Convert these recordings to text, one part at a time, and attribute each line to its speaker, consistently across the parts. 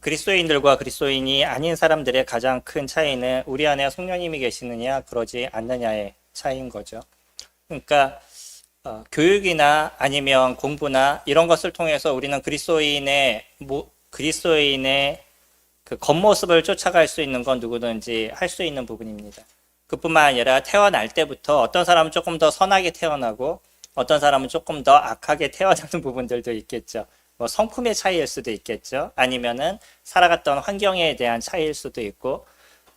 Speaker 1: 그리스도인들과 그리스도인이 아닌 사람들의 가장 큰 차이는 우리 안에 성령님이 계시느냐 그러지 않느냐의 차이인 거죠. 그러니까 교육이나 아니면 공부나 이런 것을 통해서 우리는 그리스도인의 그 겉모습을 쫓아갈 수 있는 건 누구든지 할 수 있는 부분입니다. 그뿐만 아니라 태어날 때부터 어떤 사람은 조금 더 선하게 태어나고 어떤 사람은 조금 더 악하게 태어나는 부분들도 있겠죠. 뭐 성품의 차이일 수도 있겠죠. 아니면은 살아갔던 환경에 대한 차이일 수도 있고,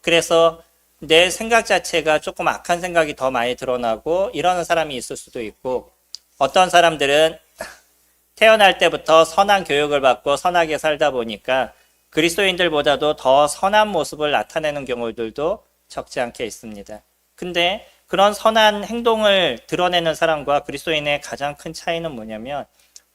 Speaker 1: 그래서 내 생각 자체가 조금 악한 생각이 더 많이 드러나고 이러는 사람이 있을 수도 있고, 어떤 사람들은 태어날 때부터 선한 교육을 받고 선하게 살다 보니까 그리스도인들보다도 더 선한 모습을 나타내는 경우들도 적지 않게 있습니다. 근데 그런 선한 행동을 드러내는 사람과 그리스도인의 가장 큰 차이는 뭐냐면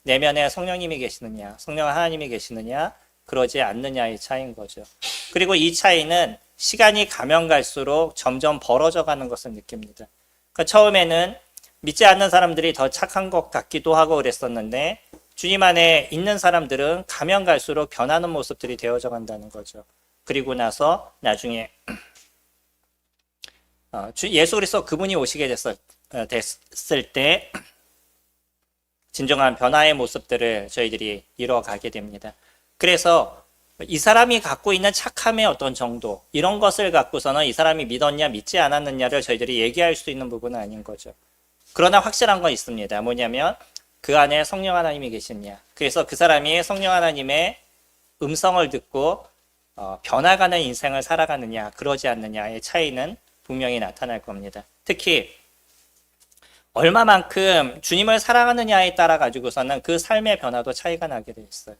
Speaker 1: 내면에 성령님이 계시느냐, 성령 하나님이 계시느냐, 그러지 않느냐의 차이인 거죠. 그리고 이 차이는 시간이 가면 갈수록 점점 벌어져 가는 것을 느낍니다. 그러니까 처음에는 믿지 않는 사람들이 더 착한 것 같기도 하고 그랬었는데 주님 안에 있는 사람들은 가면 갈수록 변하는 모습들이 되어져 간다는 거죠. 그리고 나서 나중에 예수 그리스도 그분이 오시게 됐을 때 진정한 변화의 모습들을 저희들이 이뤄가게 됩니다. 그래서 이 사람이 갖고 있는 착함의 어떤 정도, 이런 것을 갖고서는 이 사람이 믿었냐 믿지 않았느냐를 저희들이 얘기할 수 있는 부분은 아닌 거죠. 그러나 확실한 건 있습니다. 뭐냐면 그 안에 성령 하나님이 계시냐, 그래서 그 사람이 성령 하나님의 음성을 듣고 변화가는 인생을 살아가느냐 그러지 않느냐의 차이는 분명히 나타날 겁니다. 특히 얼마만큼 주님을 사랑하느냐에 따라 가지고서는 그 삶의 변화도 차이가 나게 돼 있어요.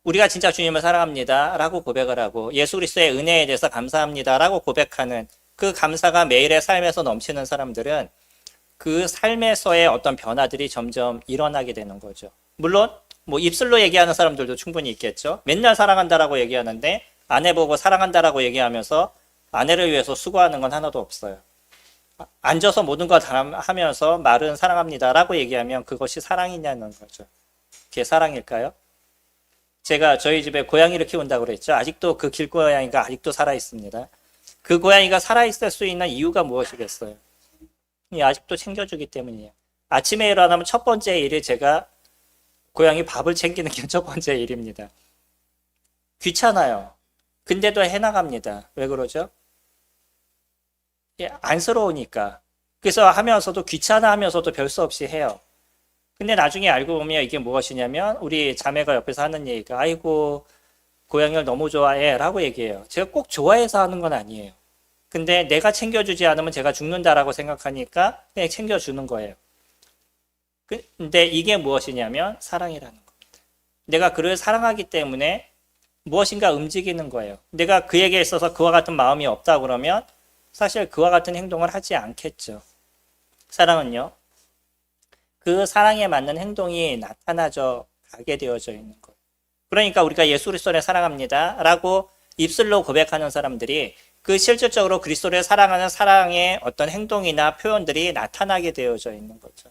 Speaker 1: 우리가 진짜 주님을 사랑합니다 라고 고백을 하고 예수 그리스도의 은혜에 대해서 감사합니다 라고 고백하는 그 감사가 매일의 삶에서 넘치는 사람들은 그 삶에서의 어떤 변화들이 점점 일어나게 되는 거죠. 물론 뭐 입술로 얘기하는 사람들도 충분히 있겠죠. 맨날 사랑한다라고 얘기하는데 아내 보고 사랑한다라고 얘기하면서 아내를 위해서 수고하는 건 하나도 없어요. 앉아서 모든 걸 다 하면서 말은 사랑합니다라고 얘기하면 그것이 사랑이냐는 거죠. 그게 사랑일까요? 제가 저희 집에 고양이를 키운다고 그랬죠. 아직도 그 길고양이가 아직도 살아있습니다. 그 고양이가 살아있을 수 있는 이유가 무엇이겠어요? 아직도 챙겨주기 때문이에요. 아침에 일어나면 첫 번째 일이 제가 고양이 밥을 챙기는 게 첫 번째 일입니다. 귀찮아요. 근데도 해나갑니다. 왜 그러죠? 안쓰러우니까. 그래서 하면서도 귀찮아하면서도 별 수 없이 해요. 근데 나중에 알고 보면 이게 무엇이냐면 우리 자매가 옆에서 하는 얘기가 아이고 고양이를 너무 좋아해 라고 얘기해요. 제가 꼭 좋아해서 하는 건 아니에요. 근데 내가 챙겨주지 않으면 제가 죽는다라고 생각하니까 그냥 챙겨주는 거예요. 근데 이게 무엇이냐면 사랑이라는 겁니다. 내가 그를 사랑하기 때문에 무엇인가 움직이는 거예요. 내가 그에게 있어서 그와 같은 마음이 없다 그러면 사실 그와 같은 행동을 하지 않겠죠. 사랑은요, 그 사랑에 맞는 행동이 나타나져 가게 되어져 있는 거예요. 그러니까 우리가 예수 그리스도를 사랑합니다 라고 입술로 고백하는 사람들이 그 실질적으로 그리스도를 사랑하는 사랑의 어떤 행동이나 표현들이 나타나게 되어져 있는 거죠.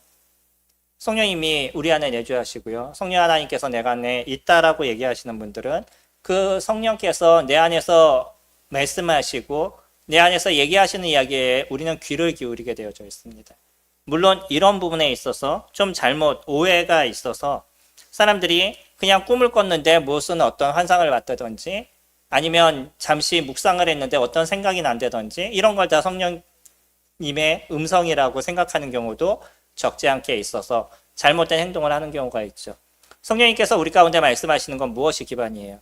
Speaker 1: 성령님이 우리 안에 내주하시고요. 성령 하나님께서 내가 안에 있다라고 얘기하시는 분들은 그 성령께서 내 안에서 말씀하시고 내 안에서 얘기하시는 이야기에 우리는 귀를 기울이게 되어져 있습니다. 물론 이런 부분에 있어서 좀 잘못 오해가 있어서 사람들이 그냥 꿈을 꿨는데 무슨 어떤 환상을 봤다든지 아니면 잠시 묵상을 했는데 어떤 생각이 난다든지 이런 걸 다 성령님의 음성이라고 생각하는 경우도 적지 않게 있어서 잘못된 행동을 하는 경우가 있죠. 성령님께서 우리 가운데 말씀하시는 건 무엇이 기반이에요?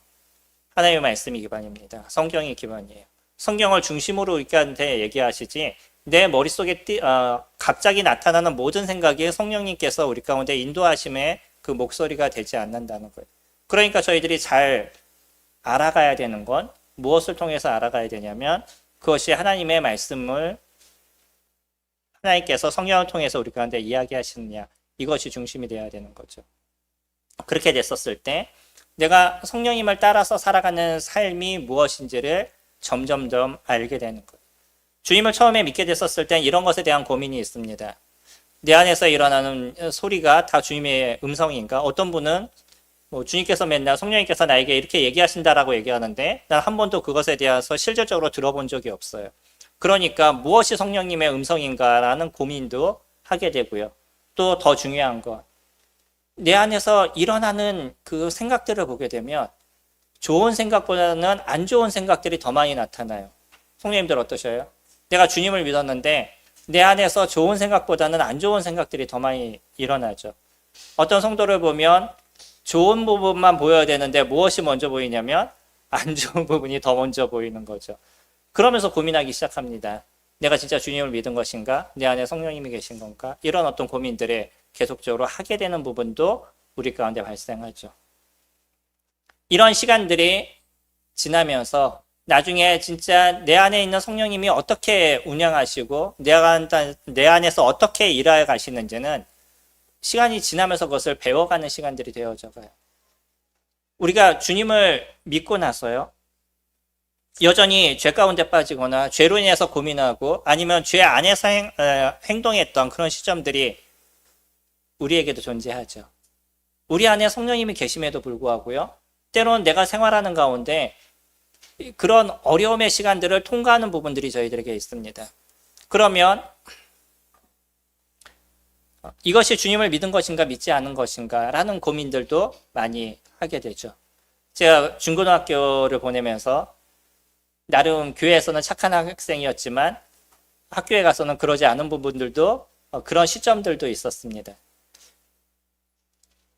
Speaker 1: 하나님의 말씀이 기반입니다. 성경이 기반이에요. 성경을 중심으로 우리한테 얘기하시지 내 머릿속에 갑자기 나타나는 모든 생각이 성령님께서 우리 가운데 인도하심의 그 목소리가 되지 않는다는 거예요. 그러니까 저희들이 잘 알아가야 되는 건 무엇을 통해서 알아가야 되냐면 그것이 하나님의 말씀을 하나님께서 성령을 통해서 우리 가운데 이야기하시느냐, 이것이 중심이 되어야 되는 거죠. 그렇게 됐었을 때 내가 성령님을 따라서 살아가는 삶이 무엇인지를 점점점 알게 되는 거예요. 주님을 처음에 믿게 됐었을 땐 이런 것에 대한 고민이 있습니다. 내 안에서 일어나는 소리가 다 주님의 음성인가? 어떤 분은 뭐 주님께서 맨날 성령님께서 나에게 이렇게 얘기하신다라고 얘기하는데 난 한 번도 그것에 대해서 실질적으로 들어본 적이 없어요. 그러니까 무엇이 성령님의 음성인가라는 고민도 하게 되고요. 또 더 중요한 건 내 안에서 일어나는 그 생각들을 보게 되면 좋은 생각보다는 안 좋은 생각들이 더 많이 나타나요. 성령님들 어떠셔요? 내가 주님을 믿었는데 내 안에서 좋은 생각보다는 안 좋은 생각들이 더 많이 일어나죠. 어떤 성도를 보면 좋은 부분만 보여야 되는데 무엇이 먼저 보이냐면 안 좋은 부분이 더 먼저 보이는 거죠. 그러면서 고민하기 시작합니다. 내가 진짜 주님을 믿은 것인가? 내 안에 성령님이 계신 건가? 이런 어떤 고민들을 계속적으로 하게 되는 부분도 우리 가운데 발생하죠. 이런 시간들이 지나면서 나중에 진짜 내 안에 있는 성령님이 어떻게 운영하시고 내 안에서 어떻게 일하여 가시는지는 시간이 지나면서 그것을 배워가는 시간들이 되어져 가요. 우리가 주님을 믿고 나서요. 여전히 죄 가운데 빠지거나 죄로 인해서 고민하고 아니면 죄 안에서 행동했던 그런 시점들이 우리에게도 존재하죠. 우리 안에 성령님이 계심에도 불구하고요. 때로는 내가 생활하는 가운데 그런 어려움의 시간들을 통과하는 부분들이 저희들에게 있습니다. 그러면 이것이 주님을 믿은 것인가 믿지 않은 것인가 라는 고민들도 많이 하게 되죠. 제가 중고등학교를 보내면서 나름 교회에서는 착한 학생이었지만 학교에 가서는 그러지 않은 부분들도 그런 시점들도 있었습니다.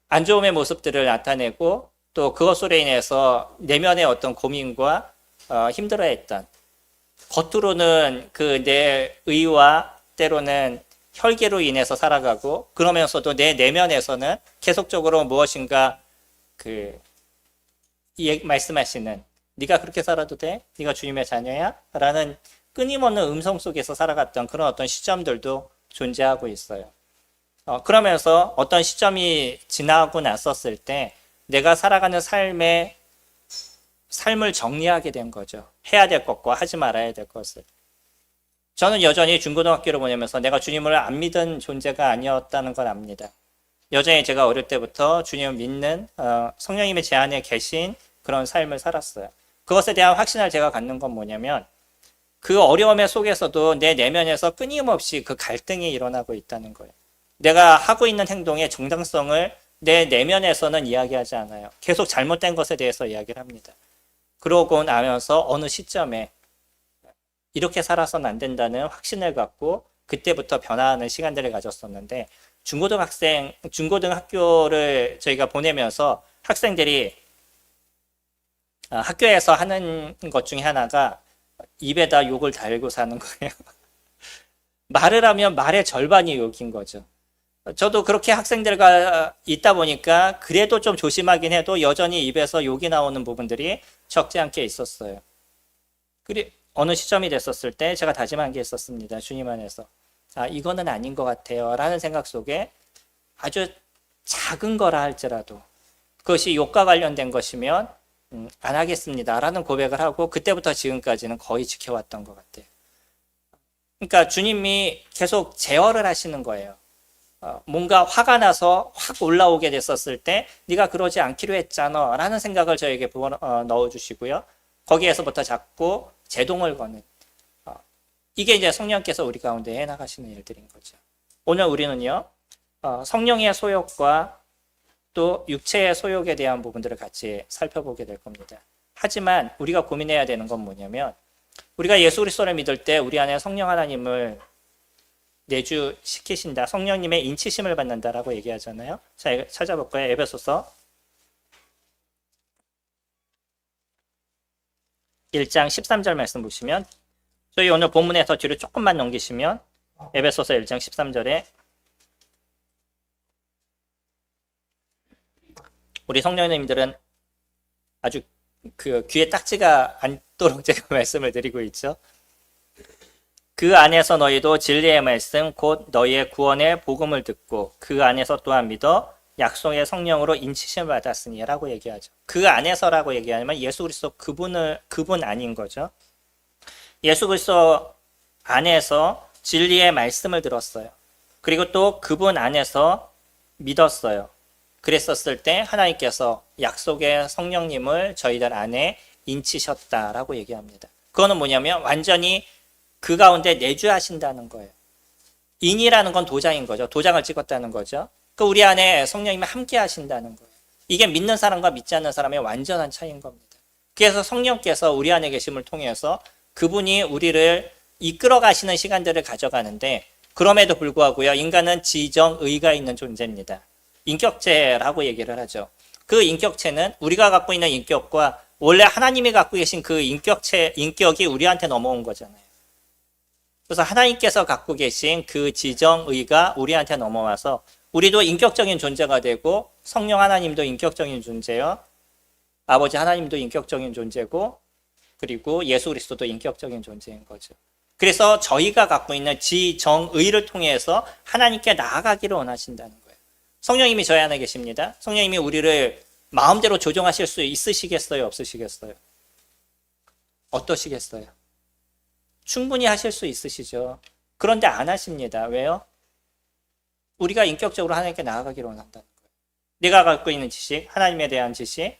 Speaker 1: 안 좋음의 모습들을 나타내고 또 그것으로 인해서 내면의 어떤 고민과 힘들어했던 겉으로는 그 내 의와 때로는 혈기로 인해서 살아가고 그러면서도 내 내면에서는 계속적으로 무엇인가 말씀하시는 네가 그렇게 살아도 돼? 네가 주님의 자녀야? 라는 끊임없는 음성 속에서 살아갔던 그런 어떤 시점들도 존재하고 있어요. 그러면서 어떤 시점이 지나고 났었을 때 내가 살아가는 삶을 정리하게 된 거죠. 해야 될 것과 하지 말아야 될 것을. 저는 여전히 중고등학교를 보내면서 내가 주님을 안 믿은 존재가 아니었다는 걸 압니다. 여전히 제가 어릴 때부터 주님을 믿는 성령님의 제 안에 계신 그런 삶을 살았어요. 그것에 대한 확신을 제가 갖는 건 뭐냐면 그 어려움의 속에서도 내 내면에서 끊임없이 그 갈등이 일어나고 있다는 거예요. 내가 하고 있는 행동의 정당성을 내 내면에서는 이야기하지 않아요. 계속 잘못된 것에 대해서 이야기를 합니다. 그러고 나면서 어느 시점에 이렇게 살아서는 안 된다는 확신을 갖고 그때부터 변화하는 시간들을 가졌었는데 중고등학교를 저희가 보내면서 학생들이 학교에서 하는 것 중에 하나가 입에다 욕을 달고 사는 거예요. 말을 하면 말의 절반이 욕인 거죠. 저도 그렇게 학생들과 있다 보니까 그래도 좀 조심하긴 해도 여전히 입에서 욕이 나오는 부분들이 적지 않게 있었어요. 어느 시점이 됐었을 때 제가 다짐한 게 있었습니다. 주님 안에서. 이거는 아닌 것 같아요. 라는 생각 속에 아주 작은 거라 할지라도 그것이 욕과 관련된 것이면 안 하겠습니다. 라는 고백을 하고 그때부터 지금까지는 거의 지켜왔던 것 같아요. 그러니까 주님이 계속 제어를 하시는 거예요. 뭔가 화가 나서 확 올라오게 됐었을 때 네가 그러지 않기로 했잖아 라는 생각을 저에게 넣어주시고요. 거기에서부터 자꾸 제동을 거는 이게 이제 성령께서 우리 가운데 해나가시는 일들인 거죠. 오늘 우리는요 성령의 소욕과 또 육체의 소욕에 대한 부분들을 같이 살펴보게 될 겁니다. 하지만 우리가 고민해야 되는 건 뭐냐면 우리가 예수 그리스도를 믿을 때 우리 안에 성령 하나님을 내주시키신다. 성령님의 인치심을 받는다라고 얘기하잖아요. 자, 찾아볼까요? 에베소서 1장 13절 말씀 보시면 저희 오늘 본문에서 뒤로 조금만 넘기시면 에베소서 1장 13절에 우리 성령님들은 아주 그 귀에 딱지가 않도록 제가 말씀을 드리고 있죠. 그 안에서 너희도 진리의 말씀 곧 너희의 구원의 복음을 듣고 그 안에서 또한 믿어 약속의 성령으로 인치심을 받았으니 라고 얘기하죠. 그 안에서라고 얘기하면 예수 그리스도 그분 아닌 거죠. 예수 그리스도 안에서 진리의 말씀을 들었어요. 그리고 또 그분 안에서 믿었어요. 그랬었을 때 하나님께서 약속의 성령님을 저희들 안에 인치셨다라고 얘기합니다. 그거는 뭐냐면 완전히 그 가운데 내주하신다는 거예요. 인이라는 건 도장인 거죠. 도장을 찍었다는 거죠. 그 우리 안에 성령님이 함께 하신다는 거예요. 이게 믿는 사람과 믿지 않는 사람의 완전한 차이인 겁니다. 그래서 성령께서 우리 안에 계심을 통해서 그분이 우리를 이끌어 가시는 시간들을 가져가는데, 그럼에도 불구하고요, 인간은 지정의가 있는 존재입니다. 인격체라고 얘기를 하죠. 그 인격체는 우리가 갖고 있는 인격과 원래 하나님이 갖고 계신 그 인격이 우리한테 넘어온 거잖아요. 그래서 하나님께서 갖고 계신 그 지정의가 우리한테 넘어와서 우리도 인격적인 존재가 되고, 성령 하나님도 인격적인 존재요, 아버지 하나님도 인격적인 존재고, 그리고 예수 그리스도도 인격적인 존재인 거죠. 그래서 저희가 갖고 있는 지정의를 통해서 하나님께 나아가기를 원하신다는 거예요. 성령님이 저희 안에 계십니다. 성령님이 우리를 마음대로 조정하실 수 있으시겠어요? 없으시겠어요? 어떠시겠어요? 충분히 하실 수 있으시죠. 그런데 안 하십니다. 왜요? 우리가 인격적으로 하나님께 나아가기를 원한다는 거예요. 내가 갖고 있는 지식, 하나님에 대한 지식,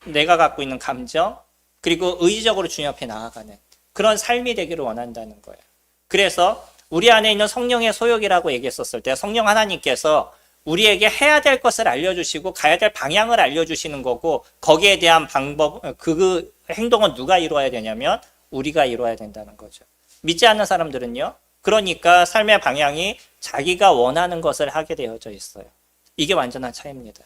Speaker 1: 내가 갖고 있는 감정, 그리고 의지적으로 주님 앞에 나아가는 그런 삶이 되기를 원한다는 거예요. 그래서 우리 안에 있는 성령의 소욕이라고 얘기했었을 때, 성령 하나님께서 우리에게 해야 될 것을 알려주시고 가야 될 방향을 알려주시는 거고, 거기에 대한 방법, 그 행동은 누가 이루어야 되냐면 우리가 이루어야 된다는 거죠. 믿지 않는 사람들은요, 그러니까 삶의 방향이 자기가 원하는 것을 하게 되어져 있어요. 이게 완전한 차이입니다.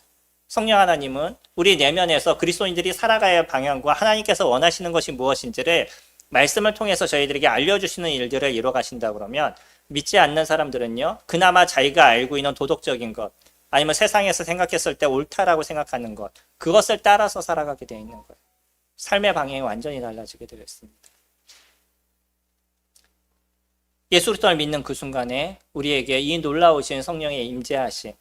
Speaker 1: 성령 하나님은 우리 내면에서 그리스도인들이 살아가야 할 방향과 하나님께서 원하시는 것이 무엇인지를 말씀을 통해서 저희들에게 알려주시는 일들을 이뤄 가신다 그러면, 믿지 않는 사람들은요, 그나마 자기가 알고 있는 도덕적인 것, 아니면 세상에서 생각했을 때 옳다라고 생각하는 것, 그것을 따라서 살아가게 되어 있는 거예요. 삶의 방향이 완전히 달라지게 되어 있습니다. 예수 그리스도를 믿는 그 순간에 우리에게 이 놀라우신 성령의 임재하심,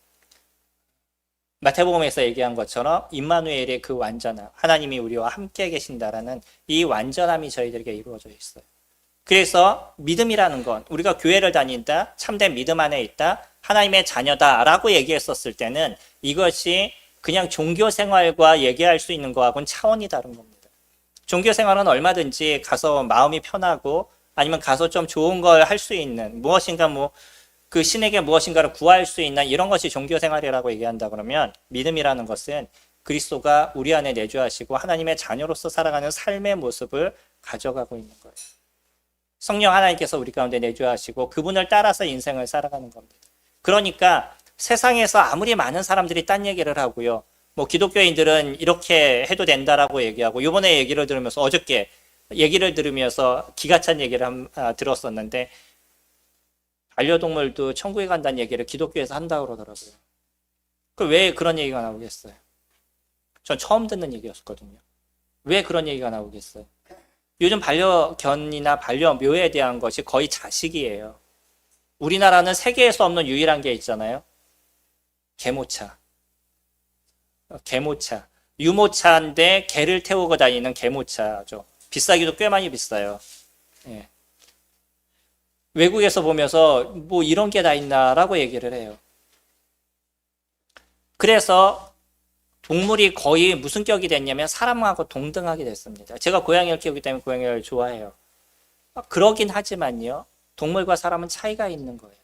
Speaker 1: 마태복음에서 얘기한 것처럼 임마누엘의 그 완전함, 하나님이 우리와 함께 계신다라는 이 완전함이 저희들에게 이루어져 있어요. 그래서 믿음이라는 건, 우리가 교회를 다닌다, 참된 믿음 안에 있다, 하나님의 자녀다라고 얘기했었을 때는 이것이 그냥 종교 생활과 얘기할 수 있는 거하고는 차원이 다른 겁니다. 종교 생활은 얼마든지 가서 마음이 편하고, 아니면 가서 좀 좋은 걸 할 수 있는, 무엇인가 그 신에게 무엇인가를 구할 수 있는 이런 것이 종교 생활이라고 얘기한다 그러면, 믿음이라는 것은 그리스도가 우리 안에 내주하시고 하나님의 자녀로서 살아가는 삶의 모습을 가져가고 있는 거예요. 성령 하나님께서 우리 가운데 내주하시고 그분을 따라서 인생을 살아가는 겁니다. 그러니까 세상에서 아무리 많은 사람들이 딴 얘기를 하고요, 기독교인들은 이렇게 해도 된다라고 얘기하고, 이번에 얘기를 들으면서, 어저께 얘기를 들으면서 기가 찬 얘기를 들었었는데, 반려동물도 천국에 간다는 얘기를 기독교에서 한다고 그러더라고요. 왜 그런 얘기가 나오겠어요? 전 처음 듣는 얘기였거든요. 왜 그런 얘기가 나오겠어요? 요즘 반려견이나 반려묘에 대한 것이 거의 자식이에요. 우리나라는 세계에서 없는 유일한 게 있잖아요. 개모차. 유모차인데 개를 태우고 다니는 개모차죠. 비싸기도 꽤 많이 비싸요. 예. 외국에서 보면서 이런 게 다 있나라고 얘기를 해요. 그래서 동물이 거의 무슨 격이 됐냐면 사람하고 동등하게 됐습니다. 제가 고양이를 키우기 때문에 고양이를 좋아해요. 그러긴 하지만요, 동물과 사람은 차이가 있는 거예요.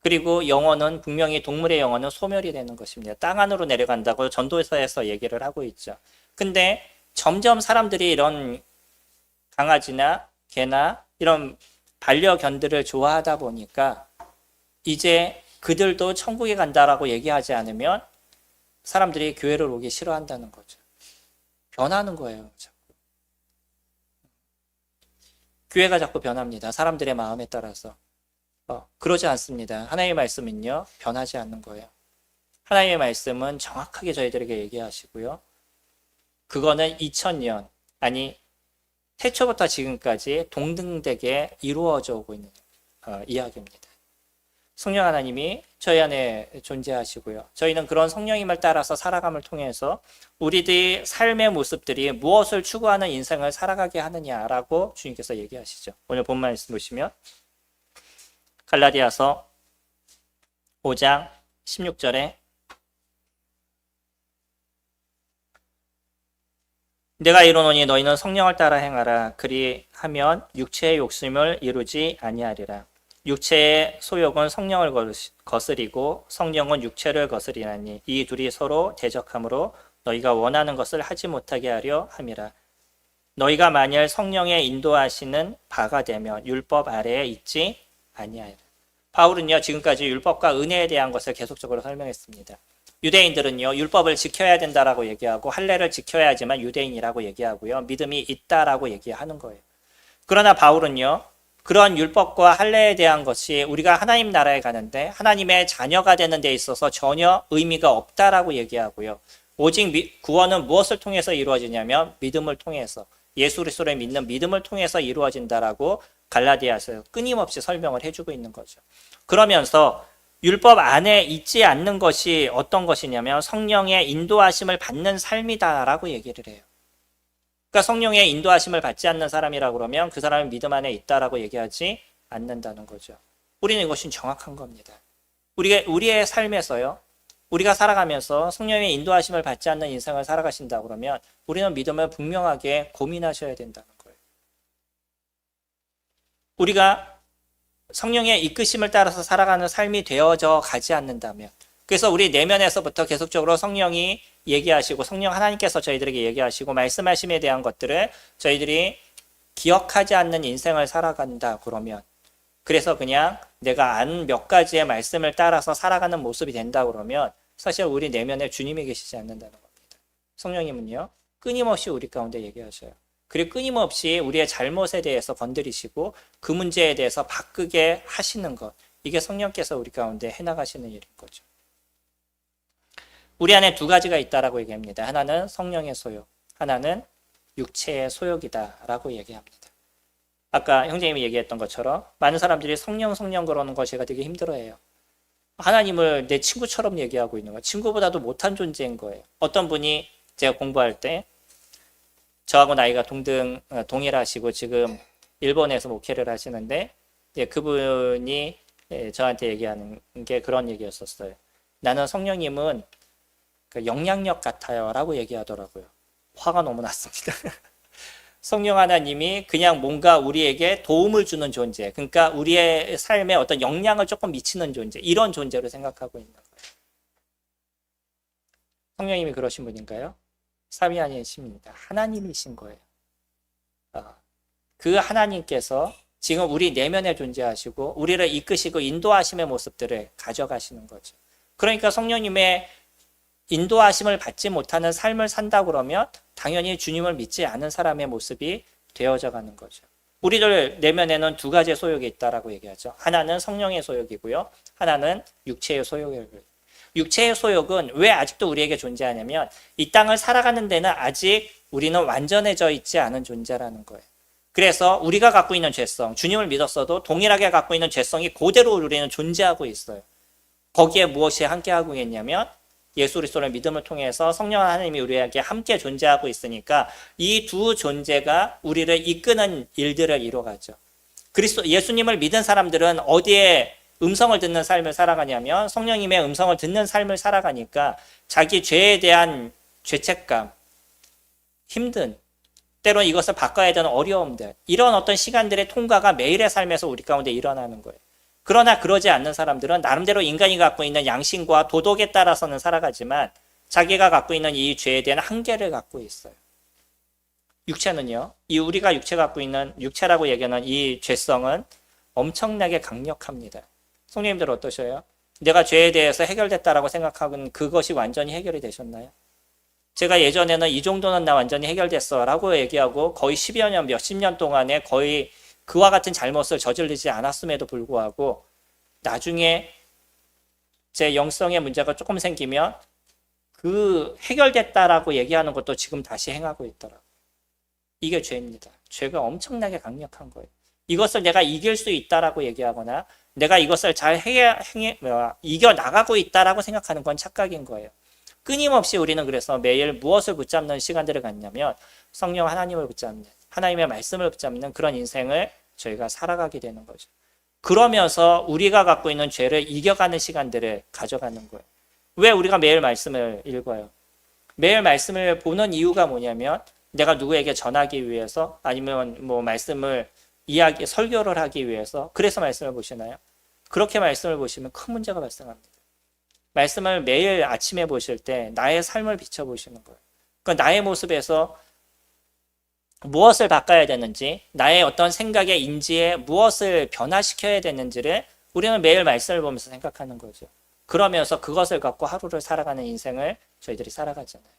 Speaker 1: 그리고 영혼은 분명히, 동물의 영혼은 소멸이 되는 것입니다. 땅 안으로 내려간다고 전도서에서 얘기를 하고 있죠. 근데 점점 사람들이 이런 강아지나 개나 이런 반려견들을 좋아하다 보니까 이제 그들도 천국에 간다라고 얘기하지 않으면 사람들이 교회를 오기 싫어한다는 거죠. 변하는 거예요, 자꾸. 교회가 자꾸 변합니다. 사람들의 마음에 따라서. 그러지 않습니다. 하나님의 말씀은요, 변하지 않는 거예요. 하나님의 말씀은 정확하게 저희들에게 얘기하시고요, 그거는 2000년, 아니 태초부터 지금까지 동등되게 이루어져 오고 있는 이야기입니다. 성령 하나님이 저희 안에 존재하시고요, 저희는 그런 성령님을 따라서 살아감을 통해서 우리들의 삶의 모습들이 무엇을 추구하는 인생을 살아가게 하느냐라고 주님께서 얘기하시죠. 오늘 본 말씀 보시면 갈라디아서 5장 16절에 내가 이르노니 너희는 성령을 따라 행하라. 그리하면 육체의 욕심을 이루지 아니하리라. 육체의 소욕은 성령을 거스리고 성령은 육체를 거스리나니 이 둘이 서로 대적하므로 너희가 원하는 것을 하지 못하게 하려 함이라. 너희가 만일 성령의 인도하시는 바가 되면 율법 아래에 있지 아니하리라. 바울은요, 지금까지 율법과 은혜에 대한 것을 계속적으로 설명했습니다. 유대인들은요, 율법을 지켜야 된다라고 얘기하고 할례를 지켜야지만 유대인이라고 얘기하고요, 믿음이 있다라고 얘기하는 거예요. 그러나 바울은요, 그런 율법과 할례에 대한 것이 우리가 하나님 나라에 가는데 하나님의 자녀가 되는 데 있어서 전혀 의미가 없다라고 얘기하고요. 오직 구원은 무엇을 통해서 이루어지냐면 믿음을 통해서, 예수 그리스도를 믿는 믿음을 통해서 이루어진다라고 갈라디아서 끊임없이 설명을 해주고 있는 거죠. 그러면서 율법 안에 있지 않는 것이 어떤 것이냐면 성령의 인도하심을 받는 삶이다라고 얘기를 해요. 그러니까 성령의 인도하심을 받지 않는 사람이라고 그러면 그 사람은 믿음 안에 있다라고 얘기하지 않는다는 거죠. 우리는 이것이 정확한 겁니다. 우리의 삶에서요, 우리가 살아가면서 성령의 인도하심을 받지 않는 인생을 살아가신다 그러면 우리는 믿음을 분명하게 고민하셔야 된다는 거예요. 우리가 성령의 이끄심을 따라서 살아가는 삶이 되어져 가지 않는다면, 그래서 우리 내면에서부터 계속적으로 성령이 얘기하시고 성령 하나님께서 저희들에게 얘기하시고 말씀하심에 대한 것들을 저희들이 기억하지 않는 인생을 살아간다 그러면, 그래서 그냥 내가 안 몇 가지의 말씀을 따라서 살아가는 모습이 된다 그러면 사실 우리 내면에 주님이 계시지 않는다는 겁니다. 성령님은요, 끊임없이 우리 가운데 얘기하셔요. 그리고 끊임없이 우리의 잘못에 대해서 건드리시고 그 문제에 대해서 바꾸게 하시는 것, 이게 성령께서 우리 가운데 해나가시는 일인 거죠. 우리 안에 두 가지가 있다라고 얘기합니다. 하나는 성령의 소욕, 하나는 육체의 소욕이다라고 얘기합니다. 아까 형제님이 얘기했던 것처럼 많은 사람들이 성령 그러는 거 제가 되게 힘들어해요. 하나님을 내 친구처럼 얘기하고 있는 거예요. 친구보다도 못한 존재인 거예요. 어떤 분이 제가 공부할 때 저하고 나이가 동일하시고 지금 일본에서 목회를 하시는데, 그분이 저한테 얘기하는 게 그런 얘기였었어요. 나는 성령님은 그 영향력 같아요 라고 얘기하더라고요. 화가 너무 났습니다. 성령 하나님이 그냥 뭔가 우리에게 도움을 주는 존재, 그러니까 우리의 삶에 어떤 영향을 조금 미치는 존재, 이런 존재로 생각하고 있는 거예요. 성령님이 그러신 분인가요? 삼위아니십니다. 하나님이신 거예요. 그 하나님께서 지금 우리 내면에 존재하시고 우리를 이끄시고 인도하심의 모습들을 가져가시는 거죠. 그러니까 성령님의 인도하심을 받지 못하는 삶을 산다 그러면 당연히 주님을 믿지 않은 사람의 모습이 되어져 가는 거죠. 우리들 내면에는 두 가지의 소욕이 있다라고 얘기하죠. 하나는 성령의 소욕이고요, 하나는 육체의 소욕이고요. 육체의 소욕은 왜 아직도 우리에게 존재하냐면 이 땅을 살아가는 데는 아직 우리는 완전해져 있지 않은 존재라는 거예요. 그래서 우리가 갖고 있는 죄성, 주님을 믿었어도 동일하게 갖고 있는 죄성이 그대로 우리는 존재하고 있어요. 거기에 무엇이 함께하고 있냐면 예수 그리스도를 믿음을 통해서 성령 하나님이 우리에게 함께 존재하고 있으니까 이 두 존재가 우리를 이끄는 일들을 이루어가죠. 예수님을 믿은 사람들은 어디에 음성을 듣는 삶을 살아가냐면 성령님의 음성을 듣는 삶을 살아가니까 자기 죄에 대한 죄책감, 힘든, 때로는 이것을 바꿔야 되는 어려움들, 이런 어떤 시간들의 통과가 매일의 삶에서 우리 가운데 일어나는 거예요. 그러나 그러지 않는 사람들은 나름대로 인간이 갖고 있는 양심과 도덕에 따라서는 살아가지만 자기가 갖고 있는 이 죄에 대한 한계를 갖고 있어요. 육체는요, 이 우리가 갖고 있는 육체라고 얘기하는 이 죄성은 엄청나게 강력합니다. 성령님들 어떠셔요? 내가 죄에 대해서 해결됐다라고 생각하는 그것이 완전히 해결이 되셨나요? 제가 예전에는 이 정도는 나 완전히 해결됐어 라고 얘기하고 거의 10여 년, 몇십 년 동안에 거의 그와 같은 잘못을 저지르지 않았음에도 불구하고 나중에 제 영성의 문제가 조금 생기면 그 해결됐다라고 얘기하는 것도 지금 다시 행하고 있더라고요. 이게 죄입니다. 죄가 엄청나게 강력한 거예요. 이것을 내가 이길 수 있다라고 얘기하거나 내가 이것을 잘 이겨나가고 있다라고 생각하는 건 착각인 거예요. 끊임없이 우리는 그래서 매일 무엇을 붙잡는 시간들을 갖냐면 성령 하나님을 붙잡는, 하나님의 말씀을 붙잡는 그런 인생을 저희가 살아가게 되는 거죠. 그러면서 우리가 갖고 있는 죄를 이겨가는 시간들을 가져가는 거예요. 왜 우리가 매일 말씀을 읽어요? 매일 말씀을 보는 이유가 뭐냐면 내가 누구에게 전하기 위해서 아니면 뭐 말씀을 설교를 하기 위해서 그래서 말씀을 보시나요? 그렇게 말씀을 보시면 큰 문제가 발생합니다. 말씀을 매일 아침에 보실 때 나의 삶을 비춰보시는 거예요. 그러니까 나의 모습에서 무엇을 바꿔야 되는지, 나의 어떤 생각의 인지에 무엇을 변화시켜야 되는지를 우리는 매일 말씀을 보면서 생각하는 거죠. 그러면서 그것을 갖고 하루를 살아가는 인생을 저희들이 살아가잖아요.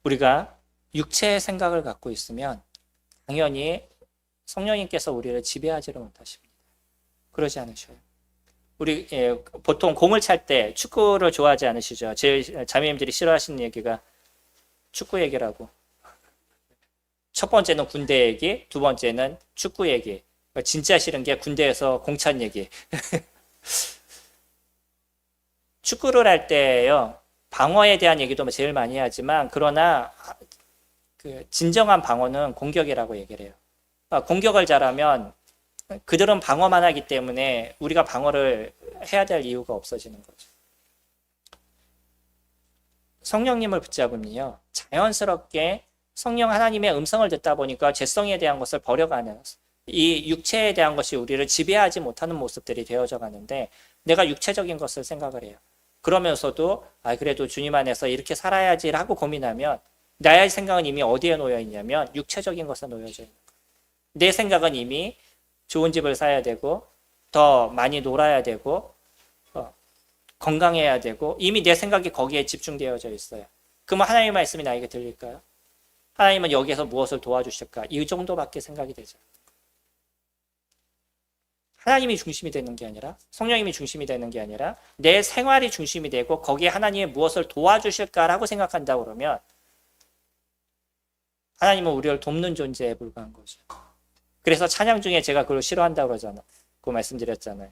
Speaker 1: 우리가 육체의 생각을 갖고 있으면 당연히 성령님께서 우리를 지배하지를 못하십니다. 그러지 않으셔요. 우리 보통 공을 찰 때 축구를 좋아하지 않으시죠? 제일 자매님들이 싫어하시는 얘기가 축구 얘기라고. 첫 번째는 군대 얘기, 두 번째는 축구 얘기. 진짜 싫은 게 군대에서 공찬 얘기. 축구를 할 때요, 방어에 대한 얘기도 제일 많이 하지만, 그러나 그 진정한 방어는 공격이라고 얘기를 해요. 공격을 잘하면 그들은 방어만 하기 때문에 우리가 방어를 해야 될 이유가 없어지는 거죠. 성령님을 붙잡으면요, 자연스럽게 성령 하나님의 음성을 듣다 보니까 죄성에 대한 것을 버려가는, 이 육체에 대한 것이 우리를 지배하지 못하는 모습들이 되어져 가는데, 내가 육체적인 것을 생각을 해요. 그러면서도 그래도 주님 안에서 이렇게 살아야지라고 고민하면 나의 생각은 이미 어디에 놓여 있냐면 육체적인 것에 놓여져 있는 거예요. 내 생각은 이미 좋은 집을 사야 되고 더 많이 놀아야 되고 건강해야 되고 이미 내 생각이 거기에 집중되어져 있어요. 그러면 하나님의 말씀이 나에게 들릴까요? 하나님은 여기에서 무엇을 도와주실까? 이 정도밖에 생각이 되죠. 하나님이 중심이 되는 게 아니라, 성령님이 중심이 되는 게 아니라 내 생활이 중심이 되고 거기에 하나님이 무엇을 도와주실까라고 생각한다고 그러면 하나님은 우리를 돕는 존재에 불과한 거죠. 그래서 찬양 중에 제가 그걸 싫어한다고 그러잖아요. 그거 말씀드렸잖아요.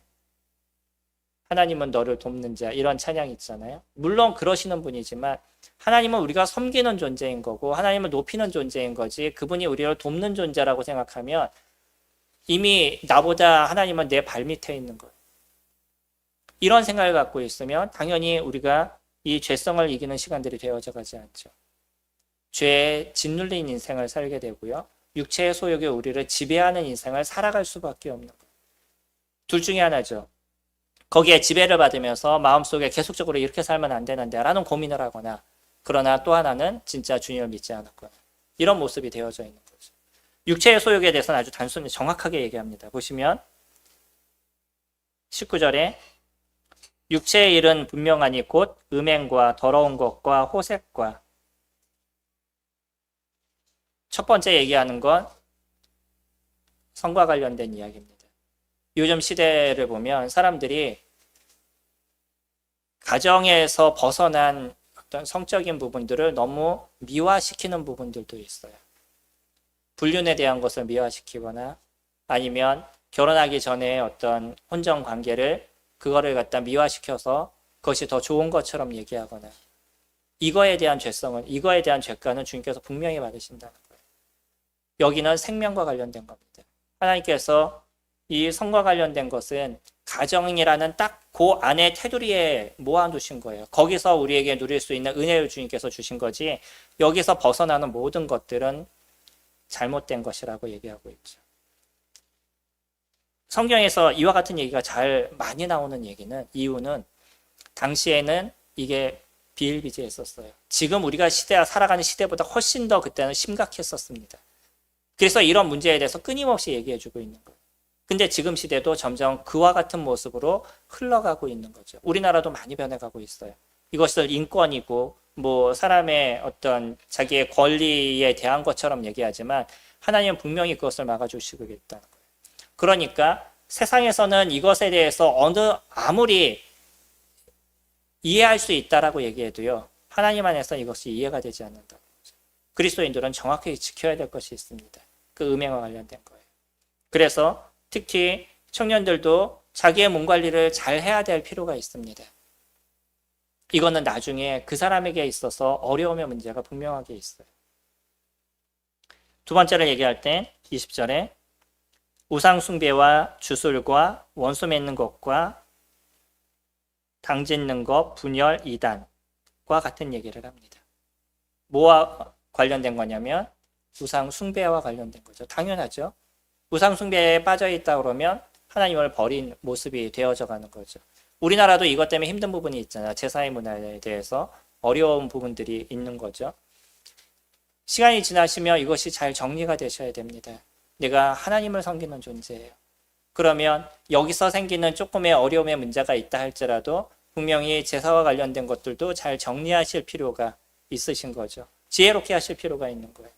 Speaker 1: 하나님은 너를 돕는 자, 이런 찬양이 있잖아요. 물론 그러시는 분이지만 하나님은 우리가 섬기는 존재인 거고 하나님을 높이는 존재인 거지, 그분이 우리를 돕는 존재라고 생각하면 이미 나보다 하나님은 내 발밑에 있는 거예요. 이런 생각을 갖고 있으면 당연히 우리가 이 죄성을 이기는 시간들이 되어져 가지 않죠. 죄에 짓눌린 인생을 살게 되고요, 육체의 소욕이 우리를 지배하는 인생을 살아갈 수밖에 없는 거예요. 둘 중에 하나죠. 거기에 지배를 받으면서 마음속에 계속적으로 이렇게 살면 안 되는데 라는 고민을 하거나, 그러나 또 하나는 진짜 주님을 믿지 않았거나, 이런 모습이 되어져 있는 거죠. 육체의 소욕에 대해서는 아주 단순히 정확하게 얘기합니다. 보시면 19절에 육체의 일은 분명하니 곧 음행과 더러운 것과 호색과, 첫 번째 얘기하는 건 성과 관련된 이야기입니다. 요즘 시대를 보면 사람들이 가정에서 벗어난 어떤 성적인 부분들을 너무 미화시키는 부분들도 있어요. 불륜에 대한 것을 미화시키거나 아니면 결혼하기 전에 어떤 혼전 관계를 그거를 갖다 미화시켜서 그것이 더 좋은 것처럼 얘기하거나, 이거에 대한 죄성은, 이거에 대한 죄가는 주님께서 분명히 받으신다는 거예요. 여기는 생명과 관련된 겁니다. 하나님께서 이 성과 관련된 것은 가정이라는 딱 그 안에 테두리에 모아두신 거예요. 거기서 우리에게 누릴 수 있는 은혜를 주님께서 주신 거지, 여기서 벗어나는 모든 것들은 잘못된 것이라고 얘기하고 있죠. 성경에서 이와 같은 얘기가 잘 많이 나오는 이유는 당시에는 이게 비일비재했었어요. 지금 우리가 살아가는 시대보다 훨씬 더 그때는 심각했었습니다. 그래서 이런 문제에 대해서 끊임없이 얘기해주고 있는 거예요. 근데 지금 시대도 점점 그와 같은 모습으로 흘러가고 있는 거죠. 우리나라도 많이 변해가고 있어요. 이것을 인권이고 뭐 사람의 어떤 자기의 권리에 대한 것처럼 얘기하지만 하나님은 분명히 그것을 막아주시겠다는 거예요. 그러니까 세상에서는 이것에 대해서 아무리 이해할 수 있다라고 얘기해도요, 하나님 안에서 이것이 이해가 되지 않는다는 거죠. 그리스도인들은 정확하게 지켜야 될 것이 있습니다. 그 음행과 관련된 거예요. 그래서 특히 청년들도 자기의 몸 관리를 잘 해야 될 필요가 있습니다. 이거는 나중에 그 사람에게 있어서 어려움의 문제가 분명하게 있어요. 두 번째를 얘기할 때 20절에 우상 숭배와 주술과 원수 맺는 것과 당짓는 것, 분열, 이단과 같은 얘기를 합니다. 뭐와 관련된 거냐면 우상 숭배와 관련된 거죠. 당연하죠. 우상 숭배에 빠져 있다 그러면 하나님을 버린 모습이 되어져 가는 거죠. 우리나라도 이것 때문에 힘든 부분이 있잖아요. 제사의 문화에 대해서 어려운 부분들이 있는 거죠. 시간이 지나시면 이것이 잘 정리가 되셔야 됩니다. 내가 하나님을 섬기는 존재예요. 그러면 여기서 생기는 조금의 어려움의 문제가 있다 할지라도 분명히 제사와 관련된 것들도 잘 정리하실 필요가 있으신 거죠. 지혜롭게 하실 필요가 있는 거예요.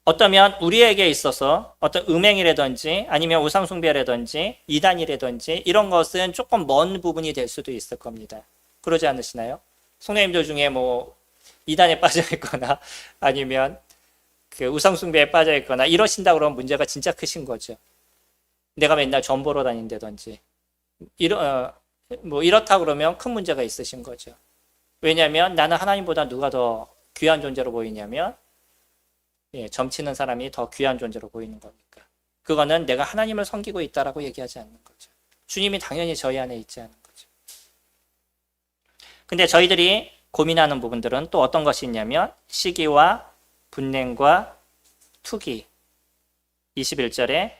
Speaker 1: 어떠면 우리에게 있어서 어떤 음행이라든지 아니면 우상숭배라든지 이단이라든지 이런 것은 조금 먼 부분이 될 수도 있을 겁니다. 그러지 않으시나요? 성도님들 중에 뭐 이단에 빠져 있거나 아니면 그 우상숭배에 빠져 있거나 이러신다 그러면 문제가 진짜 크신 거죠. 내가 맨날 점 보러 다닌다든지 이렇다 그러면 큰 문제가 있으신 거죠. 왜냐하면 나는 하나님보다 누가 더 귀한 존재로 보이냐면 점치는 사람이 더 귀한 존재로 보이는 겁니까? 그거는 내가 하나님을 섬기고 있다라고 얘기하지 않는 거죠. 주님이 당연히 저희 안에 있지 않은 거죠. 근데 저희들이 고민하는 부분들은 또 어떤 것이 있냐면 시기와 분냄과 투기. 21절에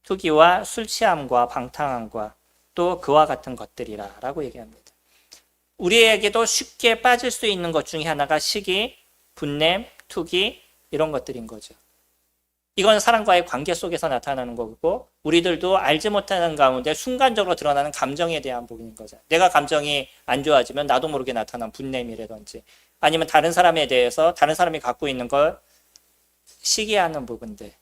Speaker 1: 투기와 술 취함과 방탕함과 또 그와 같은 것들이라 라고 얘기합니다. 우리에게도 쉽게 빠질 수 있는 것 중에 하나가 시기, 분냄, 투기 이런 것들인 거죠. 이건 사람과의 관계 속에서 나타나는 거고 우리들도 알지 못하는 가운데 순간적으로 드러나는 감정에 대한 부분인 거죠. 내가 감정이 안 좋아지면 나도 모르게 나타난 분냄이라든지 아니면 다른 사람에 대해서 다른 사람이 갖고 있는 걸 시기하는 부분들.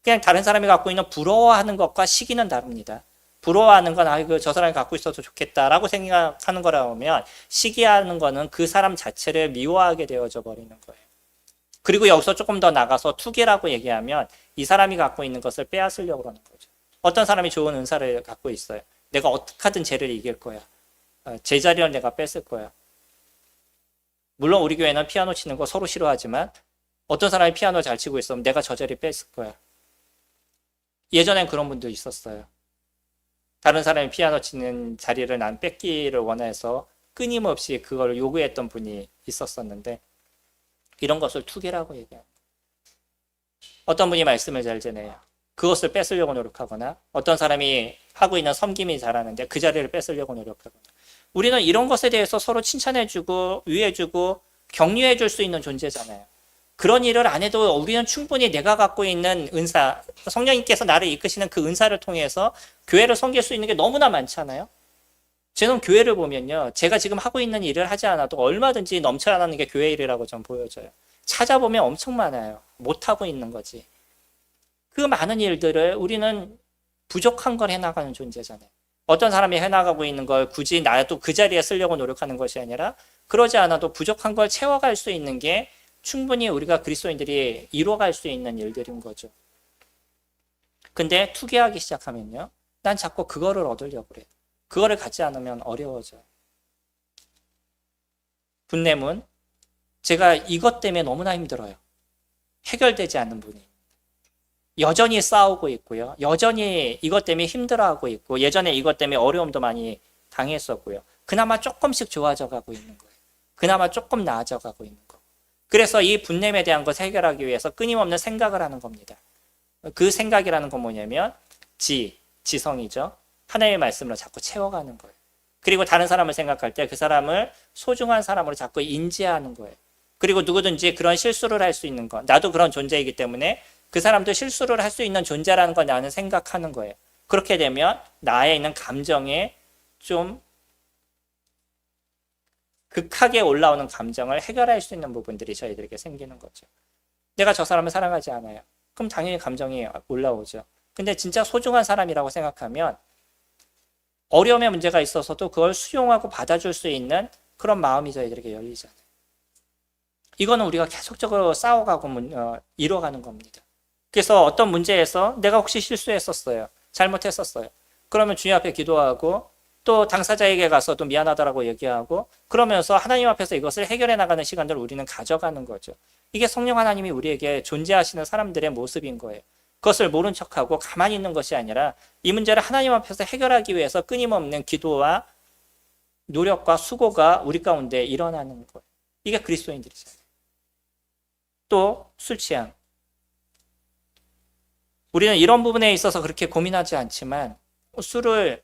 Speaker 1: 그냥 다른 사람이 갖고 있는 부러워하는 것과 시기는 다릅니다. 부러워하는 건 아이고 저 사람이 갖고 있어도 좋겠다라고 생각하는 거라면 시기하는 거는 그 사람 자체를 미워하게 되어져 버리는 거예요. 그리고 여기서 조금 더 나가서 투기라고 얘기하면 이 사람이 갖고 있는 것을 빼앗으려고 하는 거죠. 어떤 사람이 좋은 은사를 갖고 있어요. 내가 어떻게 하든 쟤를 이길 거야. 제자리를 내가 뺏을 거야. 물론 우리 교회는 피아노 치는 거 서로 싫어하지만 어떤 사람이 피아노 잘 치고 있으면 내가 저 자리 뺏을 거야. 예전엔 그런 분도 있었어요. 다른 사람이 피아노 치는 자리를 난 뺏기를 원해서 끊임없이 그걸 요구했던 분이 있었었는데 이런 것을 투기라고 얘기합니다. 어떤 분이 말씀을 잘 전해요. 그것을 뺏으려고 노력하거나 어떤 사람이 하고 있는 섬김이 잘하는데 그 자리를 뺏으려고 노력하거나 우리는 이런 것에 대해서 서로 칭찬해주고 위해주고 격려해줄 수 있는 존재잖아요. 그런 일을 안 해도 우리는 충분히 내가 갖고 있는 은사, 성령님께서 나를 이끄시는 그 은사를 통해서 교회를 섬길 수 있는 게 너무나 많잖아요. 저는 교회를 보면요. 제가 지금 하고 있는 일을 하지 않아도 얼마든지 넘쳐나는 게 교회 일이라고 좀 보여져요. 찾아보면 엄청 많아요. 못하고 있는 거지. 그 많은 일들을 우리는 부족한 걸 해나가는 존재잖아요. 어떤 사람이 해나가고 있는 걸 굳이 나도 그 자리에 쓰려고 노력하는 것이 아니라 그러지 않아도 부족한 걸 채워갈 수 있는 게 충분히 우리가 그리스도인들이 이뤄갈 수 있는 일들인 거죠. 근데 투기하기 시작하면요. 난 자꾸 그거를 얻으려고 그래. 그거를 갖지 않으면 어려워져요. 분냄은 제가 이것 때문에 너무나 힘들어요. 해결되지 않는 분이. 여전히 싸우고 있고요. 여전히 이것 때문에 힘들어하고 있고 예전에 이것 때문에 어려움도 많이 당했었고요. 그나마 조금씩 좋아져 가고 있는 거예요. 그나마 조금 나아져 가고 있는 거. 그래서 이 분냄에 대한 것을 해결하기 위해서 끊임없는 생각을 하는 겁니다. 그 생각이라는 건 뭐냐면 지성이죠. 하나님의 말씀으로 자꾸 채워가는 거예요. 그리고 다른 사람을 생각할 때 그 사람을 소중한 사람으로 자꾸 인지하는 거예요. 그리고 누구든지 그런 실수를 할 수 있는 것, 나도 그런 존재이기 때문에 그 사람도 실수를 할 수 있는 존재라는 걸 나는 생각하는 거예요. 그렇게 되면 나에 있는 감정에 좀 극하게 올라오는 감정을 해결할 수 있는 부분들이 저희들에게 생기는 거죠. 내가 저 사람을 사랑하지 않아요. 그럼 당연히 감정이 올라오죠. 근데 진짜 소중한 사람이라고 생각하면 어려움의 문제가 있어서도 그걸 수용하고 받아줄 수 있는 그런 마음이 저희들에게 열리잖아요. 이거는 우리가 계속적으로 싸워가고 이뤄가는 겁니다. 그래서 어떤 문제에서 내가 혹시 실수했었어요. 잘못했었어요. 그러면 주님 앞에 기도하고 또 당사자에게 가서도 미안하다라고 얘기하고 그러면서 하나님 앞에서 이것을 해결해 나가는 시간들을 우리는 가져가는 거죠. 이게 성령 하나님이 우리에게 존재하시는 사람들의 모습인 거예요. 그것을 모른 척하고 가만히 있는 것이 아니라 이 문제를 하나님 앞에서 해결하기 위해서 끊임없는 기도와 노력과 수고가 우리 가운데 일어나는 거예요. 이게 그리스도인들이잖아요. 또 술 취향. 우리는 이런 부분에 있어서 그렇게 고민하지 않지만 술을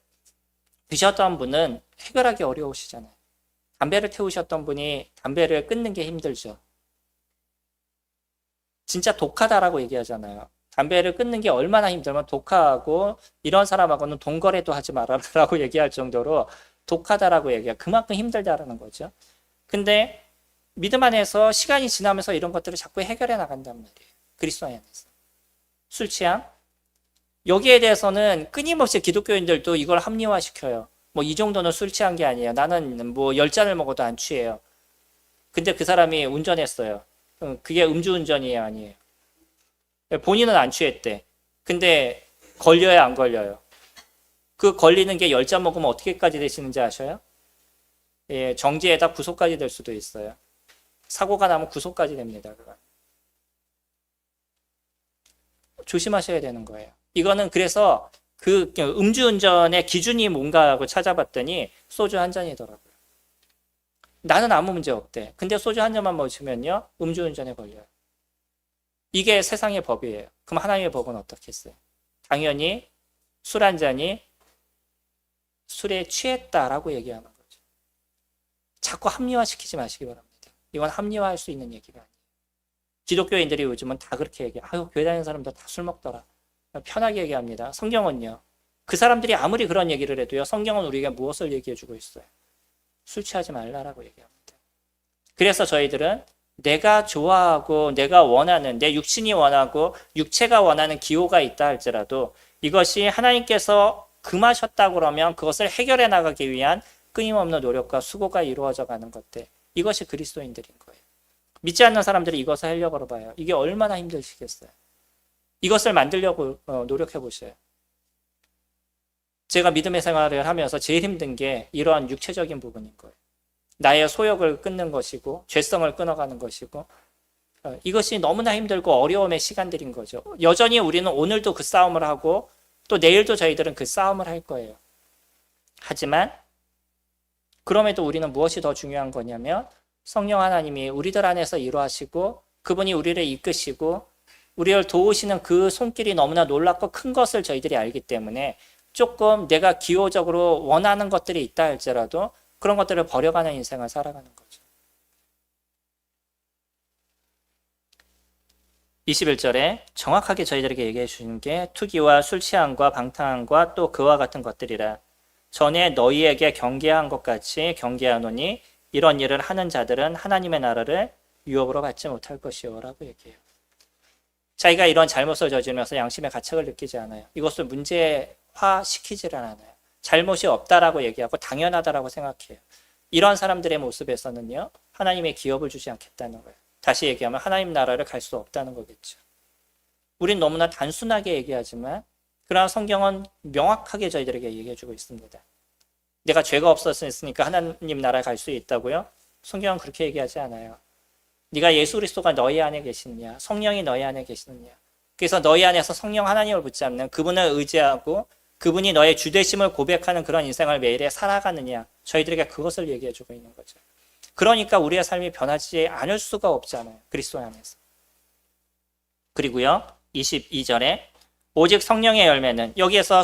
Speaker 1: 드셨던 분은 해결하기 어려우시잖아요. 담배를 태우셨던 분이 담배를 끊는 게 힘들죠. 진짜 독하다라고 얘기하잖아요. 담배를 끊는 게 얼마나 힘들면 독하고 이런 사람하고는 돈거래도 하지 말아라라고 얘기할 정도로 독하다라고 얘기해요. 그만큼 힘들다라는 거죠. 근데 믿음 안에서 시간이 지나면서 이런 것들을 자꾸 해결해 나간단 말이에요. 그리스도 안에서. 술 취향? 여기에 대해서는 끊임없이 기독교인들도 이걸 합리화시켜요. 뭐 이 정도는 술 취한 게 아니에요. 나는 뭐 10잔을 먹어도 안 취해요. 근데 그 사람이 운전했어요. 그게 음주운전이에요, 아니에요? 본인은 안 취했대. 근데 걸려야 안 걸려요? 그 걸리는 게 10잔 먹으면 어떻게까지 되시는지 아셔요? 예, 정지에다 구속까지 될 수도 있어요. 사고가 나면 구속까지 됩니다. 그건. 조심하셔야 되는 거예요. 이거는 그래서 그 음주운전의 기준이 뭔가 하고 찾아봤더니 소주 한 잔이더라고요. 나는 아무 문제 없대. 근데 소주 한 잔만 마시면요, 음주운전에 걸려요. 이게 세상의 법이에요. 그럼 하나님의 법은 어떻겠어요? 당연히 술 한 잔이 술에 취했다라고 얘기하는 거죠. 자꾸 합리화시키지 마시기 바랍니다. 이건 합리화할 수 있는 얘기가 아니에요. 기독교인들이 요즘은 다 그렇게 얘기해요. 아유, 교회 다니는 사람들 다 술 먹더라. 편하게 얘기합니다. 성경은요. 그 사람들이 아무리 그런 얘기를 해도요. 성경은 우리에게 무엇을 얘기해주고 있어요? 술 취하지 말라라고 얘기합니다. 그래서 저희들은 내가 좋아하고 내가 원하는, 내 육신이 원하고 육체가 원하는 기호가 있다 할지라도 이것이 하나님께서 금하셨다고 그러면 그것을 해결해 나가기 위한 끊임없는 노력과 수고가 이루어져 가는 것들. 이것이 그리스도인들인 거예요. 믿지 않는 사람들이 이것을 하려고 봐요. 이게 얼마나 힘드시겠어요. 이것을 만들려고 노력해 보셔요. 제가 믿음의 생활을 하면서 제일 힘든 게 이러한 육체적인 부분인 거예요. 나의 소욕을 끊는 것이고 죄성을 끊어가는 것이고 이것이 너무나 힘들고 어려움의 시간들인 거죠. 여전히 우리는 오늘도 그 싸움을 하고 또 내일도 저희들은 그 싸움을 할 거예요. 하지만 그럼에도 우리는 무엇이 더 중요한 거냐면 성령 하나님이 우리들 안에서 일하시고 그분이 우리를 이끄시고 우리를 도우시는 그 손길이 너무나 놀랍고 큰 것을 저희들이 알기 때문에 조금 내가 기호적으로 원하는 것들이 있다 할지라도 그런 것들을 버려가는 인생을 살아가는 거죠. 21절에 정확하게 저희들에게 얘기해 주신 게 투기와 술 취함과 방탕함과 또 그와 같은 것들이라. 전에 너희에게 경계한 것 같이 경계하노니 이런 일을 하는 자들은 하나님의 나라를 유업으로 받지 못할 것이요 라고 얘기해요. 자기가 이런 잘못을 저지르면서 양심의 가책을 느끼지 않아요. 이것을 문제화시키지를 않아요. 잘못이 없다라고 얘기하고 당연하다라고 생각해요. 이런 사람들의 모습에서는요, 하나님의 기업을 주지 않겠다는 거예요. 다시 얘기하면 하나님 나라를 갈 수 없다는 거겠죠. 우린 너무나 단순하게 얘기하지만 그러나 성경은 명확하게 저희들에게 얘기해주고 있습니다. 내가 죄가 없었으니까 하나님 나라에 갈 수 있다고요? 성경은 그렇게 얘기하지 않아요. 네가 예수 그리스도가 너희 안에 계시느냐, 성령이 너희 안에 계시느냐. 그래서 너희 안에서 성령 하나님을 붙잡는 그분을 의지하고 그분이 너의 주되심을 고백하는 그런 인생을 매일에 살아가느냐. 저희들에게 그것을 얘기해주고 있는 거죠. 그러니까 우리의 삶이 변하지 않을 수가 없잖아요. 그리스도 안에서. 그리고요, 22절에 오직 성령의 열매는 여기에서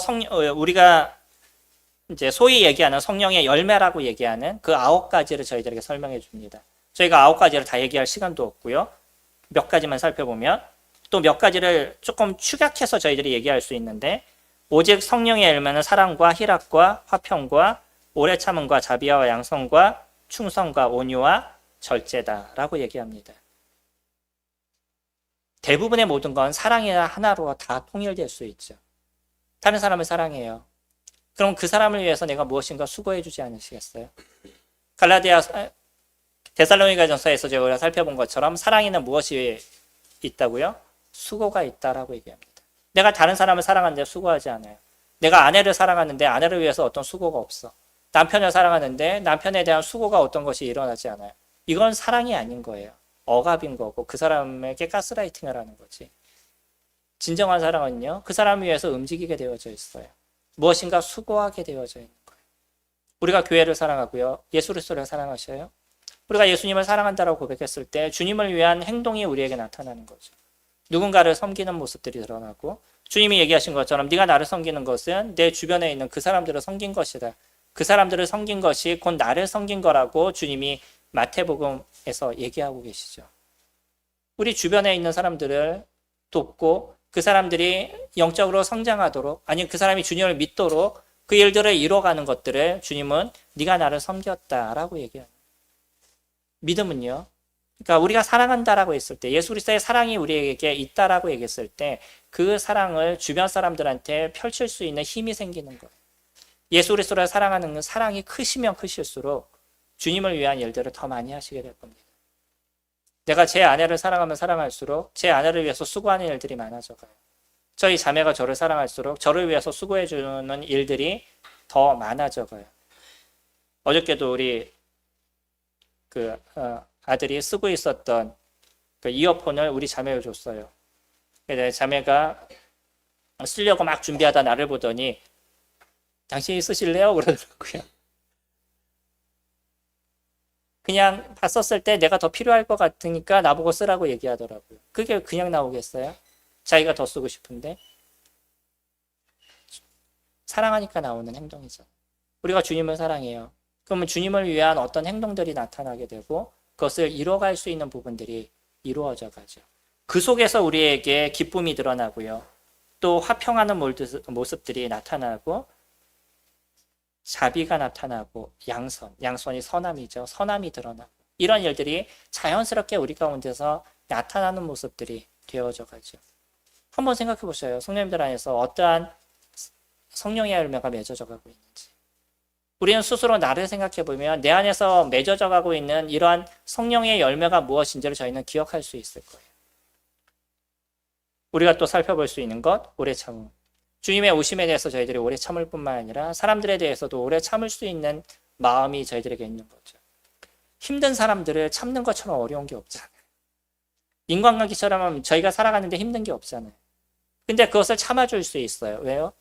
Speaker 1: 우리가 이제 소위 얘기하는 성령의 열매라고 얘기하는 그 9가지를 저희들에게 설명해 줍니다. 저희가 9가지를 다 얘기할 시간도 없고요. 몇 가지만 살펴보면 또 몇 가지를 조금 축약해서 저희들이 얘기할 수 있는데 오직 성령의 열매는 사랑과 희락과 화평과 오래 참음과 자비와 양성과 충성과 온유와 절제다라고 얘기합니다. 대부분의 모든 건 사랑이나 하나로 다 통일될 수 있죠. 다른 사람을 사랑해요. 그럼 그 사람을 위해서 내가 무엇인가 수고해 주지 않으시겠어요? 데살로니가전서에서 제가 살펴본 것처럼 사랑에는 무엇이 있다고요? 수고가 있다라고 얘기합니다. 내가 다른 사람을 사랑하는데 수고하지 않아요. 내가 아내를 사랑하는데 아내를 위해서 어떤 수고가 없어. 남편을 사랑하는데 남편에 대한 수고가 어떤 것이 일어나지 않아요. 이건 사랑이 아닌 거예요. 억압인 거고 그 사람에게 가스라이팅을 하는 거지. 진정한 사랑은요, 그 사람을 위해서 움직이게 되어져 있어요. 무엇인가 수고하게 되어져 있는 거예요. 우리가 교회를 사랑하고요, 예수 그리스도를 사랑하셔요. 우리가 예수님을 사랑한다라고 고백했을 때 주님을 위한 행동이 우리에게 나타나는 거죠. 누군가를 섬기는 모습들이 드러나고, 주님이 얘기하신 것처럼 네가 나를 섬기는 것은 내 주변에 있는 그 사람들을 섬긴 것이다. 그 사람들을 섬긴 것이 곧 나를 섬긴 거라고 주님이 마태복음에서 얘기하고 계시죠. 우리 주변에 있는 사람들을 돕고 그 사람들이 영적으로 성장하도록, 아니면 그 사람이 주님을 믿도록 그 일들을 이뤄가는 것들을 주님은 네가 나를 섬겼다라고 얘기합니다. 믿음은요, 그러니까 우리가 사랑한다라고 했을 때, 예수 그리스도의 사랑이 우리에게 있다라고 얘기했을 때 그 사랑을 주변 사람들한테 펼칠 수 있는 힘이 생기는 거예요. 예수 그리스도를 사랑하는 사랑이 크시면 크실수록 주님을 위한 일들을 더 많이 하시게 될 겁니다. 내가 제 아내를 사랑하면 사랑할수록 제 아내를 위해서 수고하는 일들이 많아져가요. 저희 자매가 저를 사랑할수록 저를 위해서 수고해주는 일들이 더 많아져가요. 어저께도 우리 아들이 쓰고 있었던 그 이어폰을 우리 자매가 줬어요. 그래서 자매가 쓰려고 막 준비하다 나를 보더니 당신이 쓰실래요? 그러더라고요. 그냥 봤었을 때 내가 더 필요할 것 같으니까 나보고 쓰라고 얘기하더라고요. 그게 그냥 나오겠어요? 자기가 더 쓰고 싶은데. 사랑하니까 나오는 행동이죠. 우리가 주님을 사랑해요. 그러면 주님을 위한 어떤 행동들이 나타나게 되고 그것을 이뤄갈 수 있는 부분들이 이루어져 가죠. 그 속에서 우리에게 기쁨이 드러나고요. 또 화평하는 모습들이 나타나고 자비가 나타나고 양선이 선함이죠. 선함이 드러나고 이런 일들이 자연스럽게 우리 가운데서 나타나는 모습들이 되어져 가죠. 한번 생각해 보셔요. 성령님들 안에서 어떠한 성령의 열매가 맺어져 가고 있는지. 우리는 스스로 나를 생각해 보면 내 안에서 맺어져 가고 있는 이러한 성령의 열매가 무엇인지를 저희는 기억할 수 있을 거예요. 우리가 또 살펴볼 수 있는 것, 오래 참음. 주님의 오심에 대해서 저희들이 오래 참을 뿐만 아니라 사람들에 대해서도 오래 참을 수 있는 마음이 저희들에게 있는 거죠. 힘든 사람들을 참는 것처럼 어려운 게 없잖아요. 인간관계처럼 저희가 살아가는데 힘든 게 없잖아요. 근데 그것을 참아줄 수 있어요. 왜요?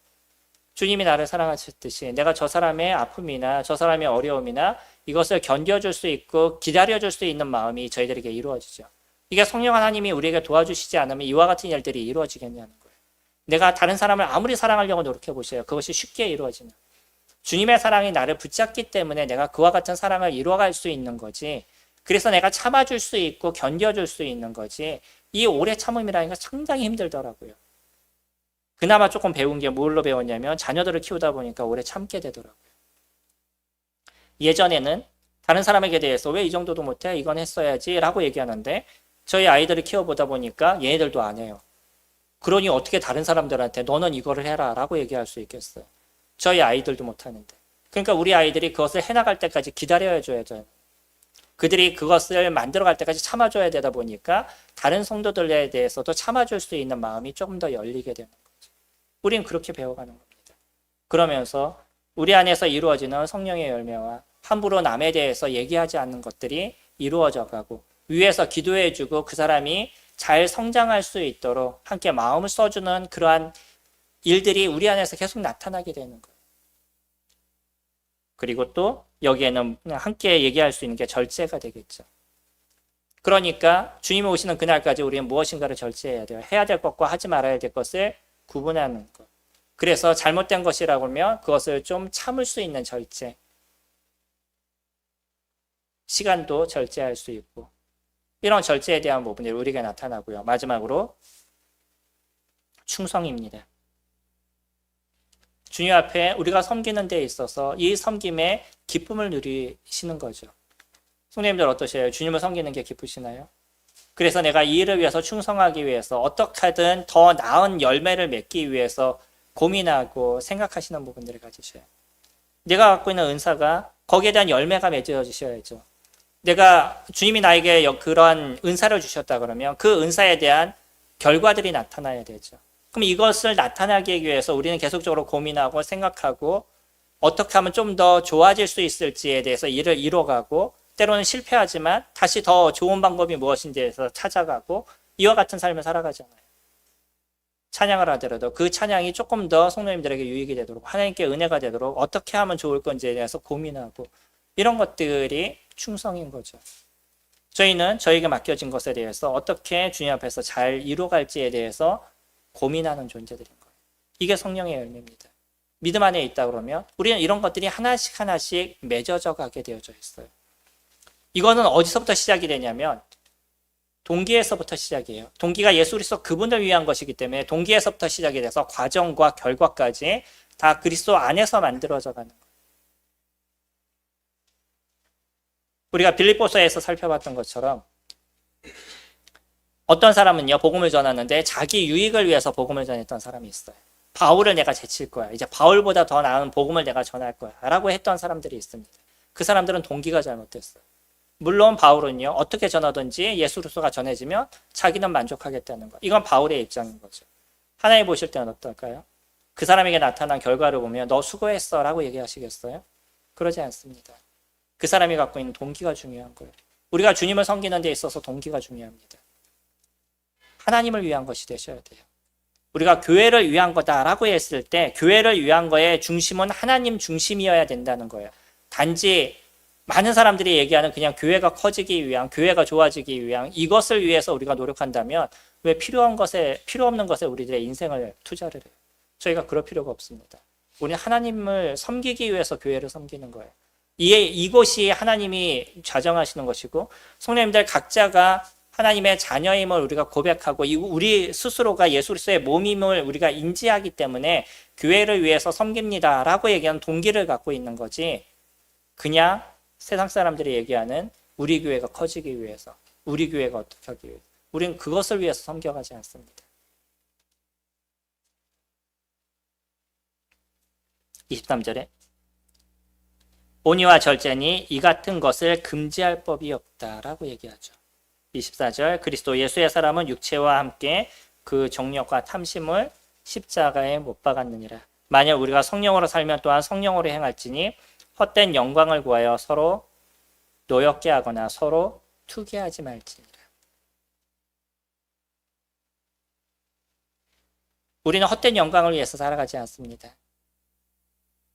Speaker 1: 주님이 나를 사랑하셨듯이 내가 저 사람의 아픔이나 저 사람의 어려움이나 이것을 견뎌줄 수 있고 기다려줄 수 있는 마음이 저희들에게 이루어지죠. 이게 성령 하나님이 우리에게 도와주시지 않으면 이와 같은 일들이 이루어지겠냐는 거예요. 내가 다른 사람을 아무리 사랑하려고 노력해 보세요. 그것이 쉽게 이루어지는. 주님의 사랑이 나를 붙잡기 때문에 내가 그와 같은 사랑을 이루어갈 수 있는 거지. 그래서 내가 참아줄 수 있고 견뎌줄 수 있는 거지. 이 오래 참음이라는 게 상당히 힘들더라고요. 그나마 조금 배운 게 뭘로 배웠냐면 자녀들을 키우다 보니까 오래 참게 되더라고요. 예전에는 다른 사람에게 대해서 왜 이 정도도 못해? 이건 했어야지 라고 얘기하는데 저희 아이들을 키워보다 보니까 얘네들도 안 해요. 그러니 어떻게 다른 사람들한테 너는 이거를 해라 라고 얘기할 수 있겠어요. 저희 아이들도 못하는데. 그러니까 우리 아이들이 그것을 해나갈 때까지 기다려야 줘야죠. 그들이 그것을 만들어갈 때까지 참아줘야 되다 보니까 다른 성도들에 대해서도 참아줄 수 있는 마음이 조금 더 열리게 되는 거죠. 우린 그렇게 배워가는 겁니다. 그러면서 우리 안에서 이루어지는 성령의 열매와 함부로 남에 대해서 얘기하지 않는 것들이 이루어져 가고 위에서 기도해주고 그 사람이 잘 성장할 수 있도록 함께 마음을 써주는 그러한 일들이 우리 안에서 계속 나타나게 되는 거예요. 그리고 또 여기에는 함께 얘기할 수 있는 게 절제가 되겠죠. 그러니까 주님이 오시는 그날까지 우리는 무엇인가를 절제해야 돼요. 해야 될 것과 하지 말아야 될 것을 구분하는 것. 그래서 잘못된 것이라고 하면 그것을 좀 참을 수 있는 절제. 시간도 절제할 수 있고 이런 절제에 대한 부분이 우리에게 나타나고요. 마지막으로 충성입니다. 주님 앞에 우리가 섬기는 데 있어서 이 섬김에 기쁨을 누리시는 거죠. 성도님들 어떠세요? 주님을 섬기는 게 기쁘시나요? 그래서 내가 이 일을 위해서 충성하기 위해서 어떻게 하든 더 나은 열매를 맺기 위해서 고민하고 생각하시는 부분들을 가지셔요. 내가 갖고 있는 은사가 거기에 대한 열매가 맺어지셔야죠. 내가 주님이 나에게 그런 은사를 주셨다 그러면 그 은사에 대한 결과들이 나타나야 되죠. 그럼 이것을 나타나기 위해서 우리는 계속적으로 고민하고 생각하고 어떻게 하면 좀 더 좋아질 수 있을지에 대해서 일을 이뤄가고 때로는 실패하지만 다시 더 좋은 방법이 무엇인지에 대해서 찾아가고 이와 같은 삶을 살아가잖아요. 찬양을 하더라도 그 찬양이 조금 더 성도님들에게 유익이 되도록 하나님께 은혜가 되도록 어떻게 하면 좋을 건지에 대해서 고민하고 이런 것들이 충성인 거죠. 저희는 저에게 맡겨진 것에 대해서 어떻게 주님 앞에서 잘 이루어갈지에 대해서 고민하는 존재들인 거예요. 이게 성령의 열매입니다. 믿음 안에 있다 그러면 우리는 이런 것들이 하나씩 하나씩 맺어져 가게 되어져 있어요. 이거는 어디서부터 시작이 되냐면 동기에서부터 시작이에요. 동기가 예수 그리스도 그분을 위한 것이기 때문에 동기에서부터 시작이 돼서 과정과 결과까지 다 그리스도 안에서 만들어져 가는 거예요. 우리가 빌립보서에서 살펴봤던 것처럼 어떤 사람은요, 복음을 전하는데 자기 유익을 위해서 복음을 전했던 사람이 있어요. 바울을 내가 제칠 거야. 이제 바울보다 더 나은 복음을 내가 전할 거야. 라고 했던 사람들이 있습니다. 그 사람들은 동기가 잘못됐어요. 물론 바울은요, 어떻게 전하든지 예수 그리스도가 전해지면 자기는 만족하겠다는 거. 이건 바울의 입장인 거죠. 하나님 보실 때는 어떨까요? 그 사람에게 나타난 결과를 보면 너 수고했어 라고 얘기하시겠어요? 그러지 않습니다. 그 사람이 갖고 있는 동기가 중요한 거예요. 우리가 주님을 섬기는 데 있어서 동기가 중요합니다. 하나님을 위한 것이 되셔야 돼요. 우리가 교회를 위한 거다라고 했을 때 교회를 위한 거의 중심은 하나님 중심이어야 된다는 거예요. 단지 많은 사람들이 얘기하는 그냥 교회가 커지기 위한, 교회가 좋아지기 위한 이것을 위해서 우리가 노력한다면 왜 필요 없는 것에 우리들의 인생을 투자를 해요? 저희가 그럴 필요가 없습니다. 우리는 하나님을 섬기기 위해서 교회를 섬기는 거예요. 이것이 하나님이 좌정하시는 것이고 성도님들 각자가 하나님의 자녀임을 우리가 고백하고 우리 스스로가 예수 그리스도의 몸임을 우리가 인지하기 때문에 교회를 위해서 섬깁니다 라고 얘기하는 동기를 갖고 있는 거지, 그냥 세상 사람들이 얘기하는 우리 교회가 커지기 위해서, 우리 교회가 어떻게 하기 위해서, 우리는 그것을 위해서 섬겨가지 않습니다. 23절에 온유와 절제니 이 같은 것을 금지할 법이 없다라고 얘기하죠. 24절 그리스도 예수의 사람은 육체와 함께 그 정욕과 탐심을 십자가에 못 박았느니라. 만약 우리가 성령으로 살면 또한 성령으로 행할지니 헛된 영광을 구하여 서로 노엽게 하거나 서로 투기하지 말지니라. 우리는 헛된 영광을 위해서 살아가지 않습니다.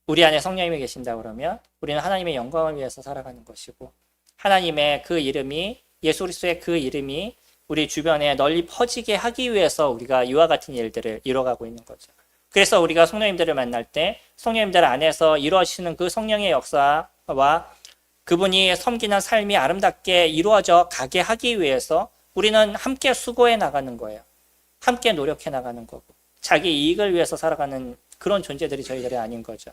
Speaker 1: 우리 안에 성령님이 계신다 그러면 우리는 하나님의 영광을 위해서 살아가는 것이고, 하나님의 그 이름이, 예수 그리스도의 그 이름이 우리 주변에 널리 퍼지게 하기 위해서 우리가 이와 같은 일들을 이뤄가고 있는 거죠. 그래서 우리가 성령님들을 만날 때 성령님들 안에서 이루어지는 그 성령의 역사와 그분이 섬기는 삶이 아름답게 이루어져 가게 하기 위해서 우리는 함께 수고해 나가는 거예요. 함께 노력해 나가는 거고, 자기 이익을 위해서 살아가는 그런 존재들이 저희들이 아닌 거죠.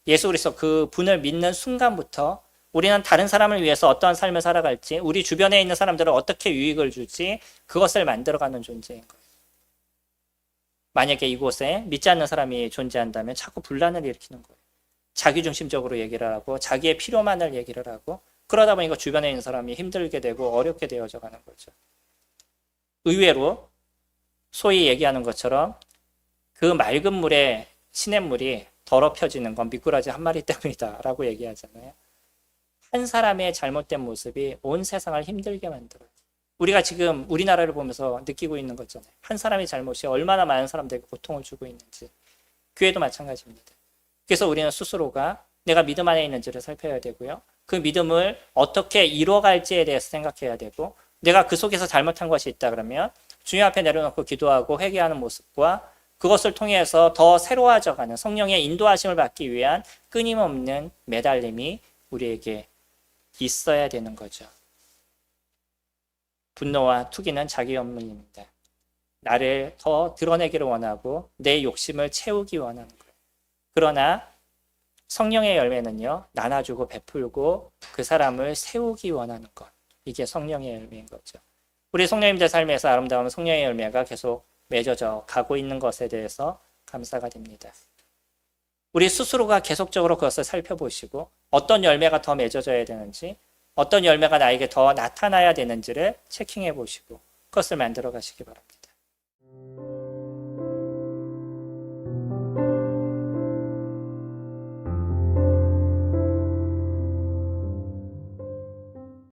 Speaker 1: 예수 그리스도 그 분을 믿는 순간부터 우리는 다른 사람을 위해서 어떠한 삶을 살아갈지, 우리 주변에 있는 사람들을 어떻게 유익을 줄지 그것을 만들어가는 존재인 거예요. 만약에 이곳에 믿지 않는 사람이 존재한다면 자꾸 분란을 일으키는 거예요. 자기중심적으로 얘기를 하고 자기의 필요만을 얘기를 하고, 그러다 보니까 주변에 있는 사람이 힘들게 되고 어렵게 되어져 가는 거죠. 의외로 소위 얘기하는 것처럼 그 맑은 물에 시냇물이 더럽혀지는 건 미꾸라지 한 마리 때문이다 라고 얘기하잖아요. 한 사람의 잘못된 모습이 온 세상을 힘들게 만들어요. 우리가 지금 우리나라를 보면서 느끼고 있는 거잖아요. 한 사람의 잘못이 얼마나 많은 사람들에게 고통을 주고 있는지. 교회도 마찬가지입니다. 그래서 우리는 스스로가 내가 믿음 안에 있는지를 살펴야 되고요. 그 믿음을 어떻게 이루어갈지에 대해서 생각해야 되고, 내가 그 속에서 잘못한 것이 있다 그러면 주님 앞에 내려놓고 기도하고 회개하는 모습과 그것을 통해서 더 새로워져가는 성령의 인도하심을 받기 위한 끊임없는 매달림이 우리에게 있어야 되는 거죠. 분노와 투기는 자기 연민입니다. 나를 더 드러내기를 원하고 내 욕심을 채우기 원하는 거예요. 그러나 성령의 열매는요, 나눠주고 베풀고 그 사람을 세우기 원하는 것. 이게 성령의 열매인 거죠. 우리 성령님들 삶에서 아름다운 성령의 열매가 계속 맺어져 가고 있는 것에 대해서 감사가 됩니다. 우리 스스로가 계속적으로 그것을 살펴보시고 어떤 열매가 더 맺어져야 되는지, 어떤 열매가 나에게 더 나타나야 되는지를 체킹해 보시고 그것을 만들어 가시기 바랍니다.